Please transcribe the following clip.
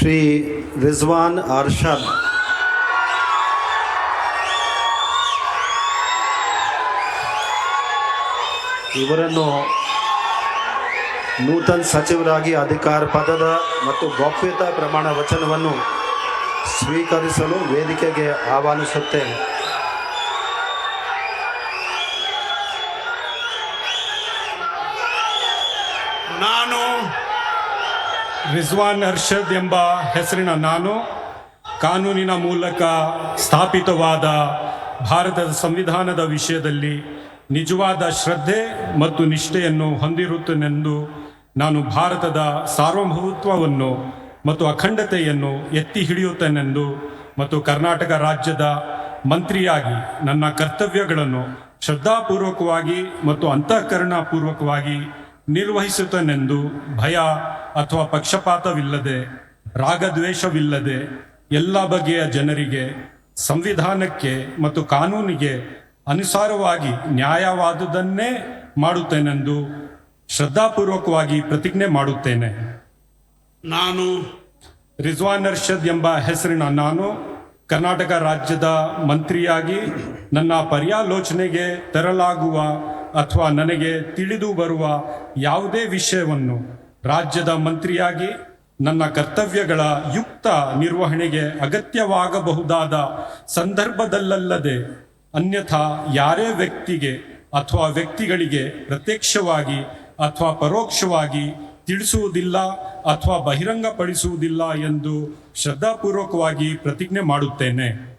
ಶ್ರೀ ರಿಜ್ವಾನ್ ಅರ್ಷದ್ ಇವರನ್ನು ನೂತನ ಸಚಿವರಾಗಿ ಅಧಿಕಾರ ಪದದ ಮತ್ತು ಗೌಪ್ಯತಾ ಪ್ರಮಾಣ ವಚನವನ್ನು ಸ್ವೀಕರಿಸಲು ವೇದಿಕೆಗೆ ಆಹ್ವಾನಿಸುತ್ತೇನೆ. ನಾನು ರಿಜ್ವಾನ್ ಅರ್ಷದ್ ಎಂಬ ಹೆಸರಿನ ನಾನು ಕಾನೂನಿನ ಮೂಲಕ ಸ್ಥಾಪಿತವಾದ ಭಾರತದ ಸಂವಿಧಾನದ ವಿಷಯದಲ್ಲಿ ನಿಜವಾದ ಶ್ರದ್ಧೆ ಮತ್ತು ನಿಷ್ಠೆಯನ್ನು ಹೊಂದಿರುತ್ತೇನೆಂದು ನಾನು ಭಾರತದ ಸಾರ್ವಭೌಮತ್ವವನ್ನು ಮತ್ತು ಅಖಂಡತೆಯನ್ನು ಎತ್ತಿ ಹಿಡಿಯುತ್ತೇನೆಂದು ಮತ್ತು ಕರ್ನಾಟಕ ರಾಜ್ಯದ ಮಂತ್ರಿಯಾಗಿ ನನ್ನ ಕರ್ತವ್ಯಗಳನ್ನು ಶ್ರದ್ಧಾಪೂರ್ವಕವಾಗಿ ಮತ್ತು ಅಂತಃಕರಣಪೂರ್ವಕವಾಗಿ ನಿರ್ವಹಿಸುತ್ತೇನೆಂದು ಭಯ ಅಥವಾ ಪಕ್ಷಪಾತವಿಲ್ಲದೆ ರಾಗದ್ವೇಷವಿಲ್ಲದೆ ಎಲ್ಲ ಬಗೆಯ ಜನರಿಗೆ ಸಂವಿಧಾನಕ್ಕೆ ಮತ್ತು ಕಾನೂನಿಗೆ ಅನುಸಾರವಾಗಿ ನ್ಯಾಯವಾದುದನ್ನೇ ಮಾಡುತ್ತೇನೆಂದು ಶ್ರದ್ಧಾಪೂರ್ವಕವಾಗಿ ಪ್ರತಿಜ್ಞೆ ಮಾಡುತ್ತೇನೆ. ನಾನು ರಿಜ್ವಾನ್ ಅರ್ಷದ್ ಎಂಬ ಹೆಸರಿನ ನಾನು ಕರ್ನಾಟಕ ರಾಜ್ಯದ ಮಂತ್ರಿಯಾಗಿ ನನ್ನ ಪರ್ಯಾಲೋಚನೆಗೆ ತರಲಾಗುವ ಅಥವಾ ನನಗೆ ತಿಳಿದು ಬರುವ ಯಾವುದೇ ವಿಷಯವನ್ನು ರಾಜ್ಯದ ಮಂತ್ರಿಯಾಗಿ ನನ್ನ ಕರ್ತವ್ಯಗಳ ಯುಕ್ತ ನಿರ್ವಹಣೆಗೆ ಅಗತ್ಯವಾಗಬಹುದಾದ ಸಂದರ್ಭದಲ್ಲದೆ ಅನ್ಯಥಾ ಯಾರೇ ವ್ಯಕ್ತಿಗೆ ಅಥವಾ ವ್ಯಕ್ತಿಗಳಿಗೆ ಪ್ರತ್ಯಕ್ಷವಾಗಿ ಅಥವಾ ಪರೋಕ್ಷವಾಗಿ ತಿಳಿಸುವುದಿಲ್ಲ ಅಥವಾ ಬಹಿರಂಗಪಡಿಸುವುದಿಲ್ಲ ಎಂದು ಶ್ರದ್ಧಾಪೂರ್ವಕವಾಗಿ ಪ್ರತಿಜ್ಞೆ ಮಾಡುತ್ತೇನೆ.